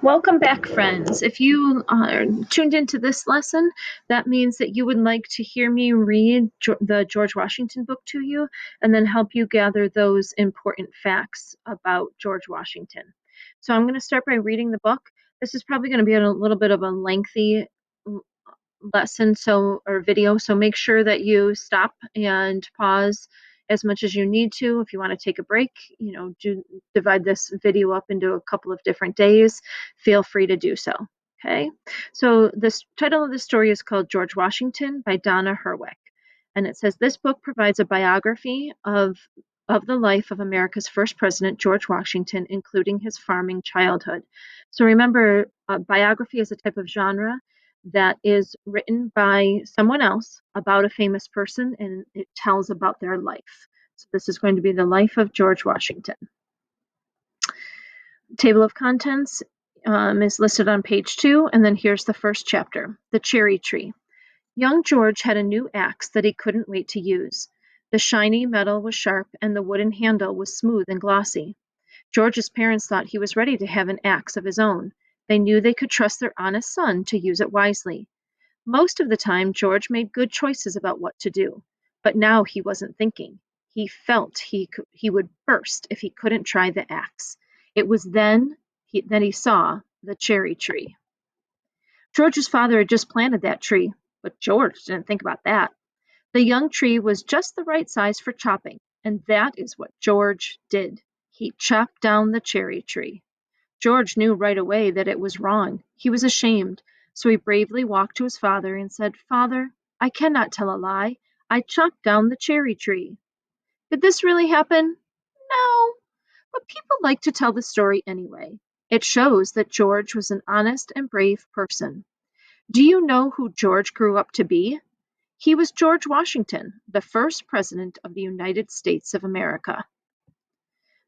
Welcome back, friends. If you are tuned into this lesson, that means that you would like to hear me read the George Washington book to you and then help you gather those important facts about George Washington. So I'm going to start by reading the book. This is probably going to be a little bit of a lengthy lesson or video, so make sure that you stop and pause as much as you need to. If you want to take a break, divide this video up into a couple of different days, feel free to do so. Okay, so this title of the story is called George Washington by Donna Hurwick, and it says this book provides a biography of the life of America's first president, George Washington, including his farming childhood. So remember, biography is a type of genre that is written by someone else about a famous person, and it tells about their life. So this is going to be the life of George Washington. Table of contents is listed on page 2, and then here's the first chapter, The Cherry Tree. Young George had a new axe that he couldn't wait to use. The shiny metal was sharp, and the wooden handle was smooth and glossy. George's parents thought he was ready to have an axe of his own. They knew they could trust their honest son to use it wisely. Most of the time, George made good choices about what to do, but now he wasn't thinking. He felt he would burst if he couldn't try the axe. It was then he saw the cherry tree. George's father had just planted that tree, but George didn't think about that. The young tree was just the right size for chopping, and that is what George did. He chopped down the cherry tree. George knew right away that it was wrong. He was ashamed, so he bravely walked to his father and said, "Father, I cannot tell a lie. I chopped down the cherry tree." Did this really happen? No, but people like to tell the story anyway. It shows that George was an honest and brave person. Do you know who George grew up to be? He was George Washington, the first president of the United States of America.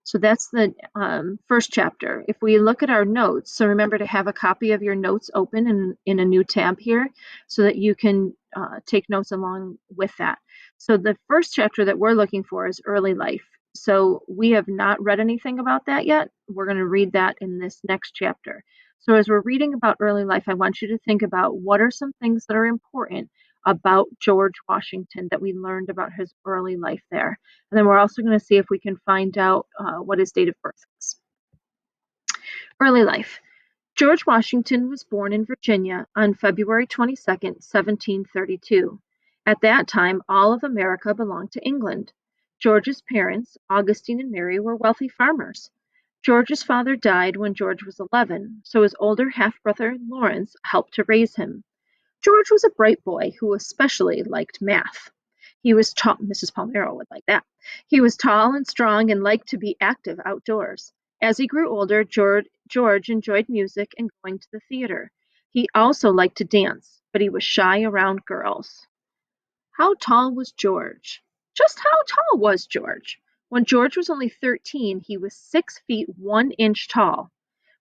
So that's the first chapter. If we look at our notes, so remember to have a copy of your notes open in a new tab here so that you can take notes along with that. So the first chapter that we're looking for is early life. So we have not read anything about that yet. We're going to read that in this next chapter. So as we're reading about early life, I want you to think about what are some things that are important about George Washington that we learned about his early life there. And then we're also going to see if we can find out what his date of birth is. Early life. George Washington was born in Virginia on February 22nd, 1732. At that time, all of America belonged to England. George's parents, Augustine and Mary, were wealthy farmers. George's father died when George was 11, so his older half-brother, Lawrence, helped to raise him. George was a bright boy who especially liked math. He was tall. Mrs. Palmero would like that. He was tall and strong and liked to be active outdoors. As he grew older, George enjoyed music and going to the theater. He also liked to dance, but he was shy around girls. How tall was George? Just how tall was George? When George was only 13, he was 6 feet 1 inch tall.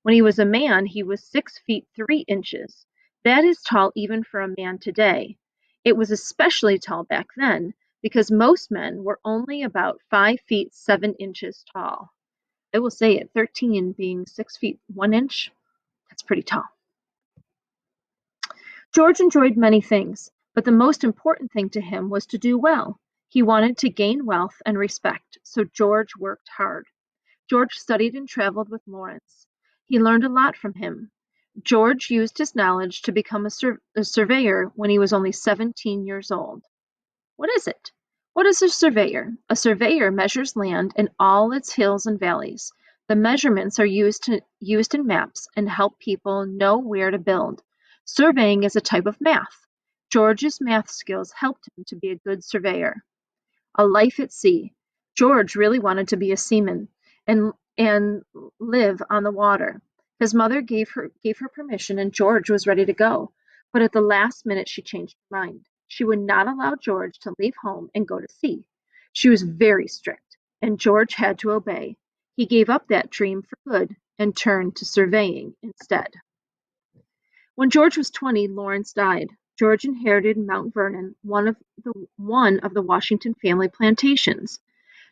When he was a man, he was 6 feet 3 inches. That is tall even for a man today. It was especially tall back then because most men were only about 5 feet 7 inches tall. I will say at 13, being 6 feet 1 inch, that's pretty tall. George enjoyed many things, but the most important thing to him was to do well. He wanted to gain wealth and respect, so George worked hard. George studied and traveled with Lawrence. He learned a lot from him. George used his knowledge to become a surveyor when he was only 17 years old. What is it? What is a surveyor? A surveyor measures land in all its hills and valleys. The measurements are used in maps and help people know where to build. Surveying is a type of math. George's math skills helped him to be a good surveyor. A life at sea. George really wanted to be a seaman and live on the water. His mother gave her permission and George was ready to go. But at the last minute she changed her mind. She would not allow George to leave home and go to sea. She was very strict, and George had to obey. He gave up that dream for good and turned to surveying instead. When George was 20, Lawrence died. George inherited Mount Vernon, one of the Washington family plantations.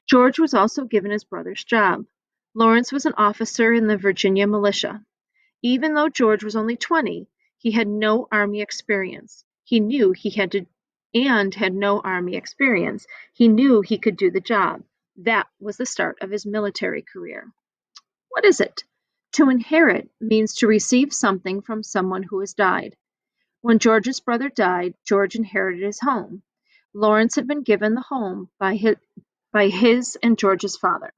George was also given his brother's job. Lawrence was an officer in the Virginia militia. Even though George was only 20, he had no Army experience. He knew he had to and had no Army experience. He knew he could do the job. That was the start of his military career. What is it? To inherit means to receive something from someone who has died. When George's brother died, George inherited his home. Lawrence had been given the home by his and George's father.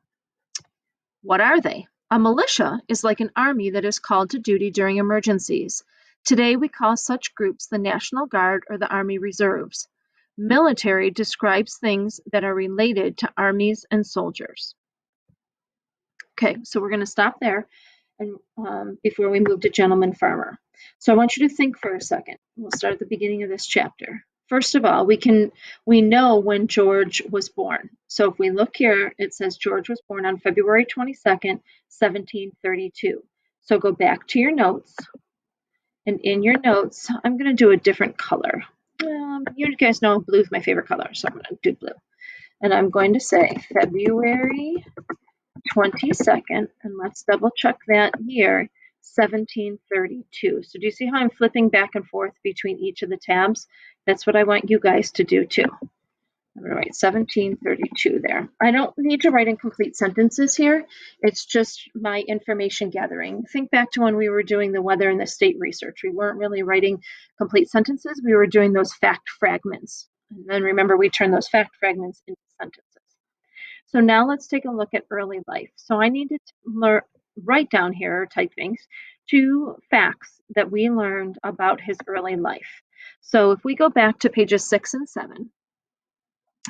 What are they? A militia is like an army that is called to duty during emergencies. Today we call such groups the National Guard or the Army Reserves. Military describes things that are related to armies and soldiers. Okay, so we're going to stop there and before we move to gentleman farmer. So I want you to think for a second. We'll start at the beginning of this chapter. First of all, we know when George was born. So if we look here, it says George was born on February 22nd, 1732. So go back to your notes, and in your notes, I'm going to do a different color. You guys know blue is my favorite color, so I'm going to do blue. And I'm going to say February 22nd, and let's double check that year, 1732. So do you see how I'm flipping back and forth between each of the tabs? That's what I want you guys to do too. I'm going to write 1732 there. I don't need to write in complete sentences here. It's just my information gathering. Think back to when we were doing the weather and the state research. We weren't really writing complete sentences. We were doing those fact fragments. And then remember, we turn those fact fragments into sentences. So now let's take a look at early life. So I needed to write down here, or type things, 2 facts that we learned about his early life. So if we go back to pages 6 and 7,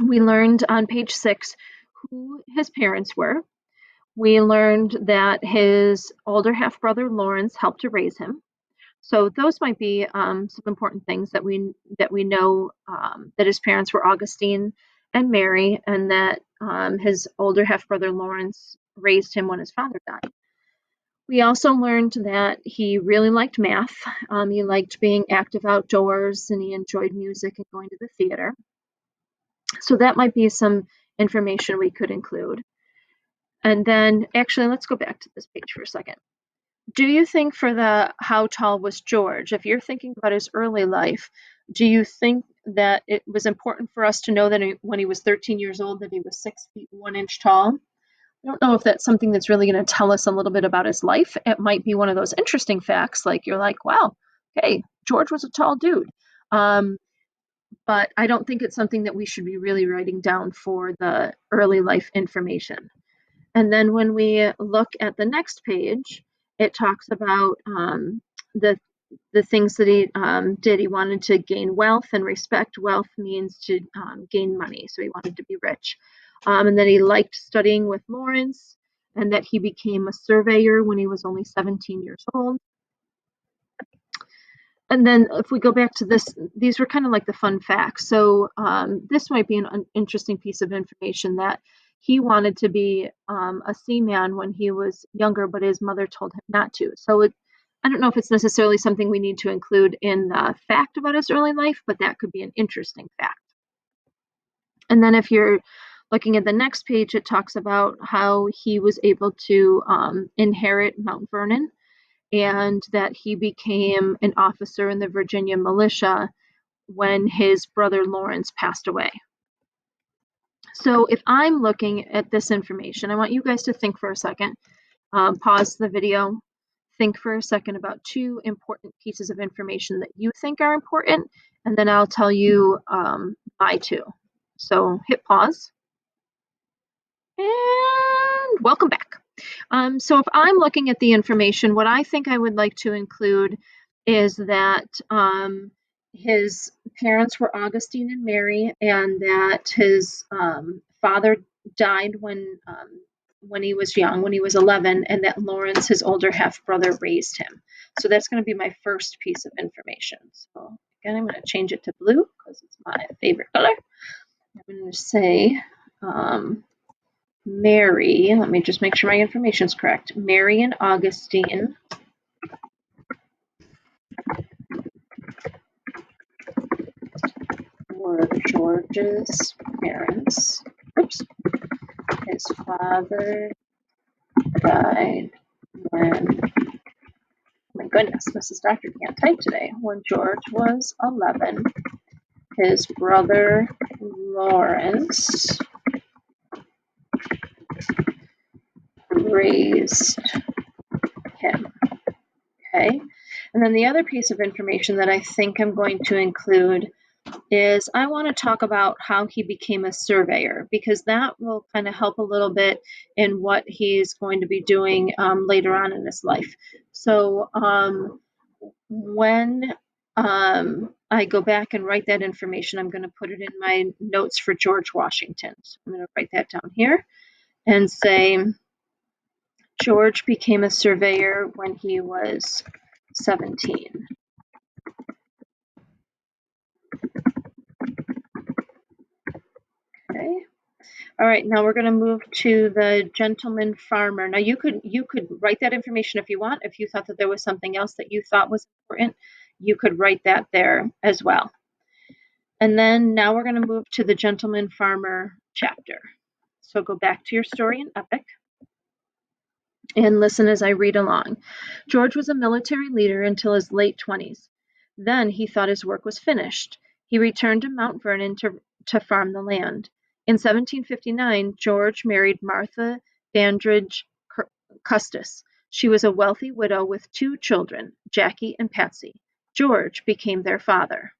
we learned on page 6 who his parents were. We learned that his older half-brother Lawrence helped to raise him. So those might be some important things that we know, that his parents were Augustine and Mary, and that his older half-brother Lawrence raised him when his father died. We also learned that he really liked math. He liked being active outdoors, and he enjoyed music and going to the theater. So that might be some information we could include. And then, actually, let's go back to this page for a second. Do you think for the how tall was George, if you're thinking about his early life, do you think that it was important for us to know that when he was 13 years old that he was 6 feet 1 inch tall? I don't know if that's something that's really going to tell us a little bit about his life. It might be one of those interesting facts, like you're like, wow, hey, George was a tall dude. But I don't think it's something that we should be really writing down for the early life information. And then when we look at the next page, it talks about the things that he did. He wanted to gain wealth and respect. Wealth means to gain money, so he wanted to be rich. And then he liked studying with Lawrence, and that he became a surveyor when he was only 17 years old. And then if we go back to this, these were kind of like the fun facts. So this might be an interesting piece of information, that he wanted to be a seaman when he was younger, but his mother told him not to. So I don't know if it's necessarily something we need to include in the fact about his early life, but that could be an interesting fact. And then if you're looking at the next page, it talks about how he was able to inherit Mount Vernon, and that he became an officer in the Virginia militia when his brother Lawrence passed away. So if I'm looking at this information, I want you guys to think for a second, pause the video, think for a second about 2 important pieces of information that you think are important, and then I'll tell you my 2. So hit pause, and welcome back. So if I'm looking at the information, what I think I would like to include is that his parents were Augustine and Mary, and that his father died when he was young, when he was 11, and that Lawrence, his older half-brother, raised him. So that's going to be my first piece of information. So again, I'm going to change it to blue because it's my favorite color. I'm going to say Mary, let me just make sure my information is correct. Mary and Augustine were George's parents. Oops. His father died when goodness, Mrs. Doctor can't type today. When George was 11, his brother Lawrence raised him. Okay. And then the other piece of information that I think I'm going to include is I want to talk about how he became a surveyor, because that will kind of help a little bit in what he's going to be doing later on in his life. So when I go back and write that information, I'm going to put it in my notes for George Washington. So I'm going to write that down here and say George became a surveyor when he was 17. Okay. All right, now we're going to move to the gentleman farmer. Now you could write that information if you want. If you thought that there was something else that you thought was important, you could write that there as well. And then now we're going to move to the gentleman farmer chapter. So go back to your story in Epic and listen as I read along. George was a military leader until his late 20s. Then he thought his work was finished. He returned to Mount Vernon to farm the land. In 1759, George married Martha Dandridge Custis. She was a wealthy widow with 2 children, Jackie and Patsy. George became their father.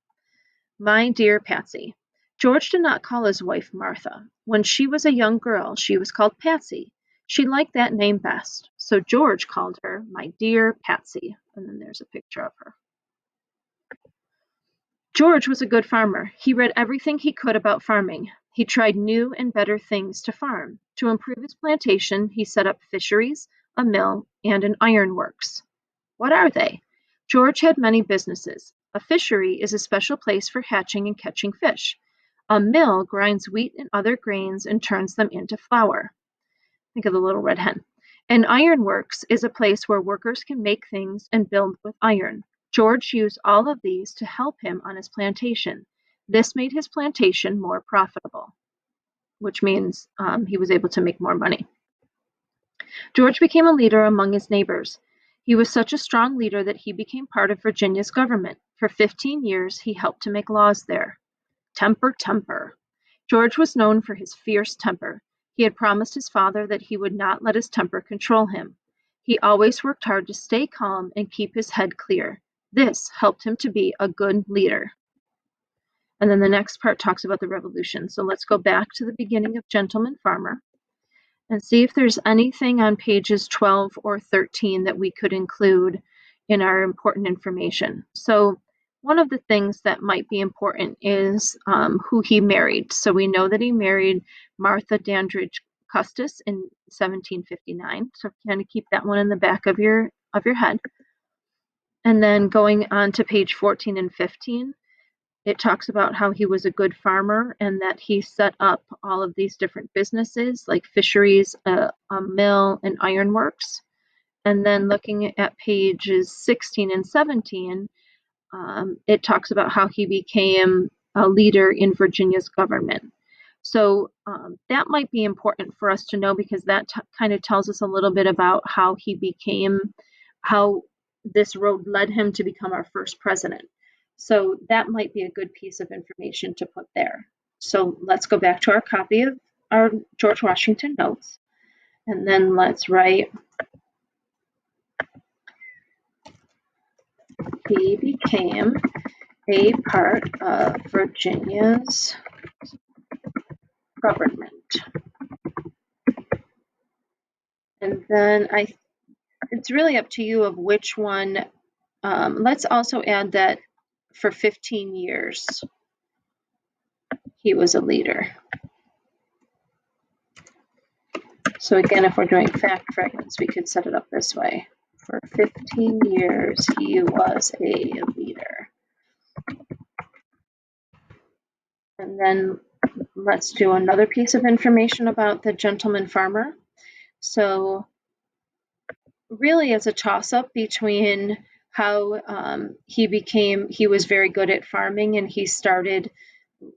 My dear Patsy. George did not call his wife Martha. When she was a young girl, she was called Patsy. She liked that name best, so George called her my dear Patsy. And then there's a picture of her. George was a good farmer. He read everything he could about farming. He tried new and better things to farm. To improve his plantation, he set up fisheries, a mill, and an iron works. What are they? George had many businesses. A fishery is a special place for hatching and catching fish. A mill grinds wheat and other grains and turns them into flour. Think of the little red hen. An ironworks is a place where workers can make things and build with iron. George used all of these to help him on his plantation. This made his plantation more profitable, which means he was able to make more money. George became a leader among his neighbors. He was such a strong leader that he became part of Virginia's government. For 15 years, he helped to make laws there. Temper, temper. George was known for his fierce temper. He had promised his father that he would not let his temper control him. He always worked hard to stay calm and keep his head clear. This helped him to be a good leader. And then the next part talks about the Revolution. So let's go back to the beginning of Gentleman Farmer and see if there's anything on pages 12 or 13 that we could include in our important information. So one of the things that might be important is who he married. So we know that he married Martha Dandridge Custis in 1759. So kind of keep that one in the back of your head. And then going on to page 14 and 15, it talks about how he was a good farmer and that he set up all of these different businesses like fisheries, a mill, and ironworks. And then looking at pages 16 and 17, it talks about how he became a leader in Virginia's government. So that might be important for us to know, because that kind of tells us a little bit about how he became, how this road led him to become our first president. So that might be a good piece of information to put there. So let's go back to our copy of our George Washington notes, and then let's write, he became a part of Virginia's government. And then it's really up to you of which one. Let's also add that for 15 years, he was a leader. So again, if we're doing fact fragments, we could set it up this way. For 15 years, he was a leader. And then let's do another piece of information about the gentleman farmer. So really it's a toss-up between how he was very good at farming and he started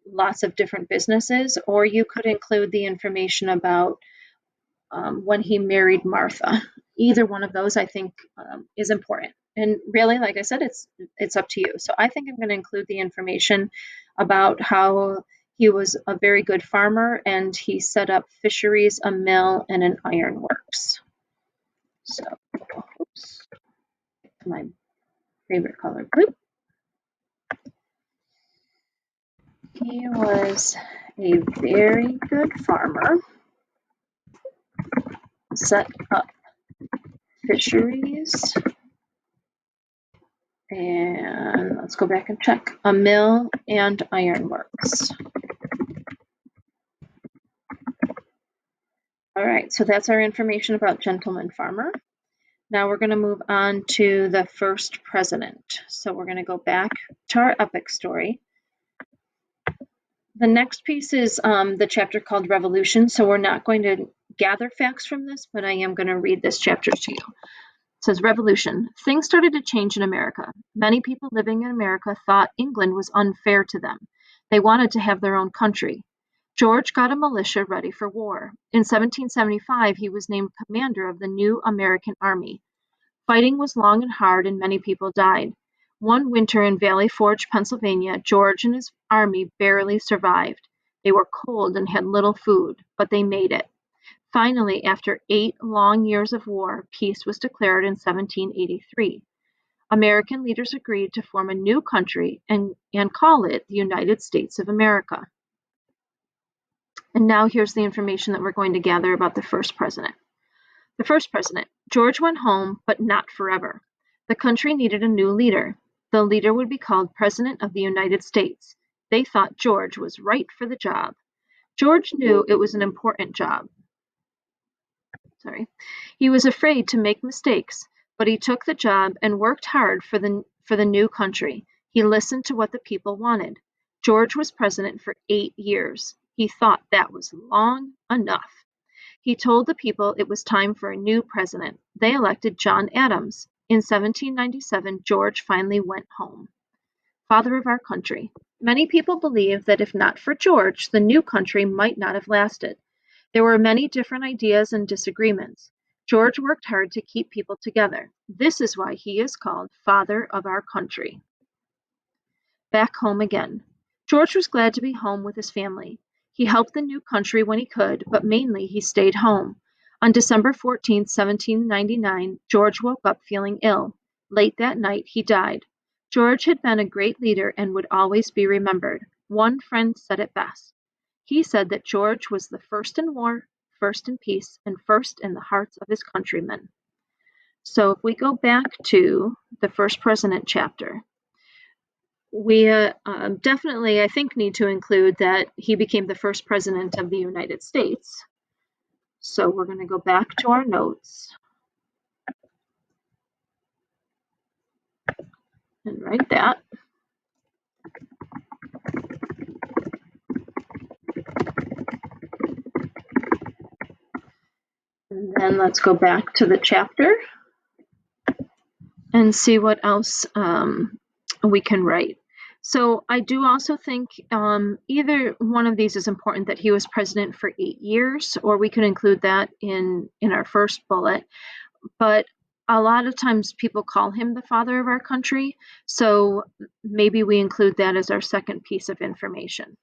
lots of different businesses, or you could include the information about when he married Martha. Either one of those I think is important. And really, like I said, it's up to you. So I think I'm going to include the information about how he was a very good farmer and he set up fisheries, a mill, and an ironworks. So, oops, my favorite color, blue. He was a very good farmer, set up fisheries, and let's go back and check, a mill and ironworks. All right, so that's our information about Gentleman Farmer. Now we're going to move on to the first president. So we're going to go back to our epic story. The next piece is the chapter called Revolution. So we're not going to gather facts from this, but I am going to read this chapter to you. It says, Revolution. Things started to change in America. Many people living in America thought England was unfair to them. They wanted to have their own country. George got a militia ready for war. In 1775, he was named commander of the new American Army. Fighting was long and hard, and many people died. One winter in Valley Forge, Pennsylvania, George and his army barely survived. They were cold and had little food, but they made it. Finally, after 8 long years of war, peace was declared in 1783. American leaders agreed to form a new country and call it the United States of America. And now here's the information that we're going to gather about the first president. The first president, George went home, but not forever. The country needed a new leader. The leader would be called President of the United States. They thought George was right for the job. George knew it was an important job. He was afraid to make mistakes, but he took the job and worked hard for the new country. He listened to what the people wanted. George was president for 8 years. He thought that was long enough. He told the people it was time for a new president. They elected John Adams. In 1797, George finally went home. Father of our country. Many people believe that if not for George, the new country might not have lasted. There were many different ideas and disagreements. George worked hard to keep people together. This is why he is called Father of our country. Back home again. George was glad to be home with his family. He helped the new country when he could, but mainly he stayed home. On December 14, 1799, George woke up feeling ill. Late that night, he died. George had been a great leader and would always be remembered. One friend said it best. He said that George was the first in war, first in peace, and first in the hearts of his countrymen. So if we go back to the first president chapter, we definitely, I think, need to include that he became the first president of the United States. So we're going to go back to our notes and write that. And then let's go back to the chapter and see what else we can write. So I do also think either one of these is important, that he was president for 8 years, or we could include that in our first bullet. But a lot of times people call him the father of our country, so maybe we include that as our second piece of information.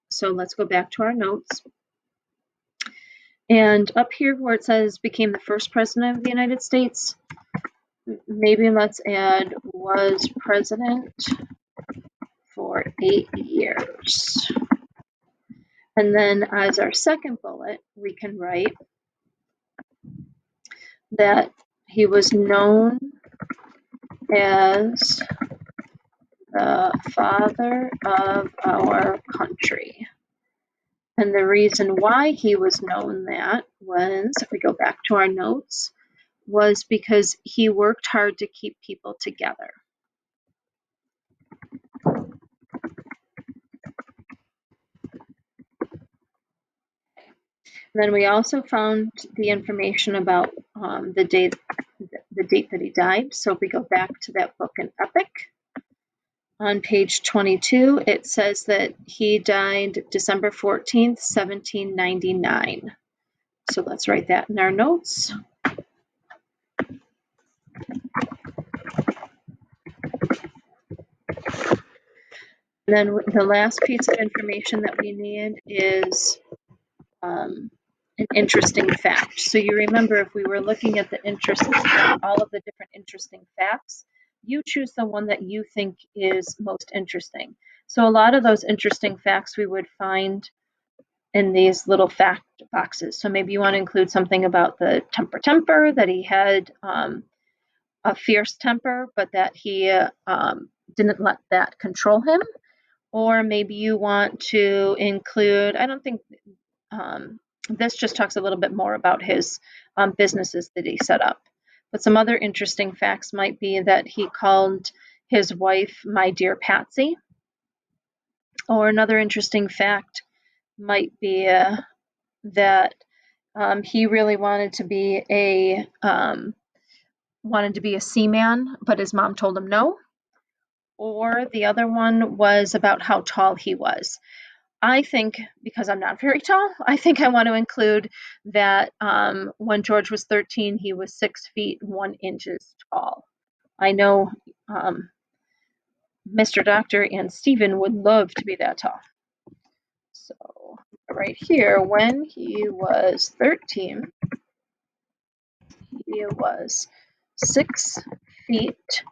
So let's go back to our notes. And up here where it says became the first president of the United States, maybe let's add was president for 8 years. And then as our second bullet, we can write that he was known as the father of our country. And the reason why he was known that was, if we go back to our notes, was because he worked hard to keep people together. Then we also found the information about the date that he died. So if we go back to that book in Epic, on page 22, it says that he died December 14th, 1799. So let's write that in our notes. And then the last piece of information that we need is an interesting fact. So you remember, if we were looking at all of the different interesting facts, you choose the one that you think is most interesting. So a lot of those interesting facts we would find in these little fact boxes. So maybe you want to include something about the temper, that he had a fierce temper, but that he didn't let that control him. Or maybe you want to include, I don't think this just talks a little bit more about his businesses that he set up. But some other interesting facts might be that he called his wife "my dear Patsy." Or another interesting fact might be that he really wanted to be a seaman, but his mom told him no. Or the other one was about how tall he was. I think, because I'm not very tall, I think I want to include that when George was 13, he was 6 feet 1 inches tall. I know Mr. Doctor and Stephen would love to be that tall. So right here, when he was 13, he was 6 feet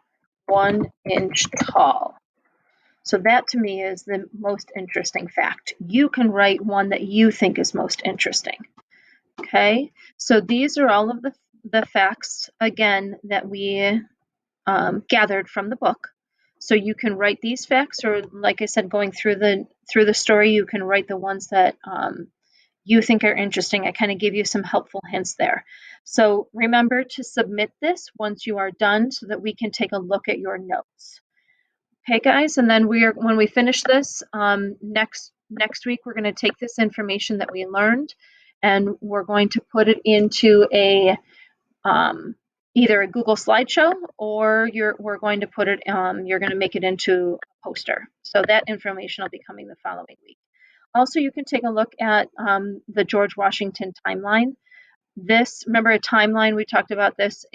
1 inch tall. So that to me is the most interesting fact. You can write one that you think is most interesting. Okay, so these are all of the facts, again, that we gathered from the book. So you can write these facts, or like I said, going through the story, you can write the ones that you think are interesting. I kind of give you some helpful hints there. So remember to submit this once you are done so that we can take a look at your notes. Okay, guys, and then when we finish this next week, we're going to take this information that we learned, and we're going to put it into a either a Google slideshow, or we're going to put it you're going to make it into a poster. So that information will be coming the following week. Also, you can take a look at the George Washington timeline. Remember, a timeline, we talked about this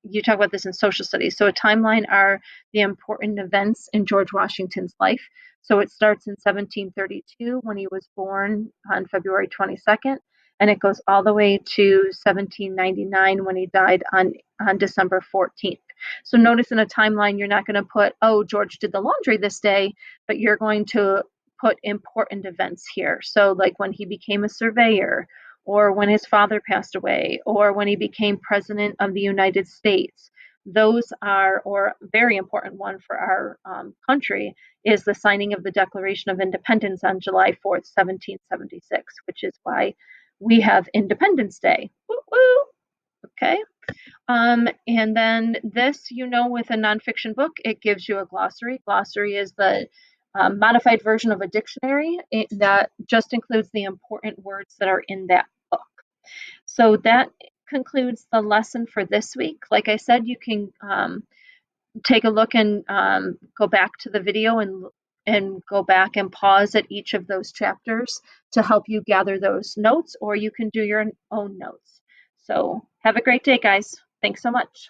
you talk about this in social studies. So a timeline are the important events in George Washington's life. So it starts in 1732 when he was born on February 22nd, and it goes all the way to 1799 when he died on December 14th. So notice in a timeline, you're not going to put, oh, George did the laundry this day, but you're going to put important events here. So like when he became a surveyor, or when his father passed away, or when he became president of the United States. Those are, or a very important one for our country, is the signing of the Declaration of Independence on July 4th, 1776, which is why we have Independence Day. Woo woo! Okay. And then this, with a nonfiction book, it gives you a glossary. Glossary is the modified version of a dictionary that just includes the important words that are in that book. So that concludes the lesson for this week. Like I said, you can take a look and go back to the video and go back and pause at each of those chapters to help you gather those notes, or you can do your own notes. So have a great day, guys. Thanks so much.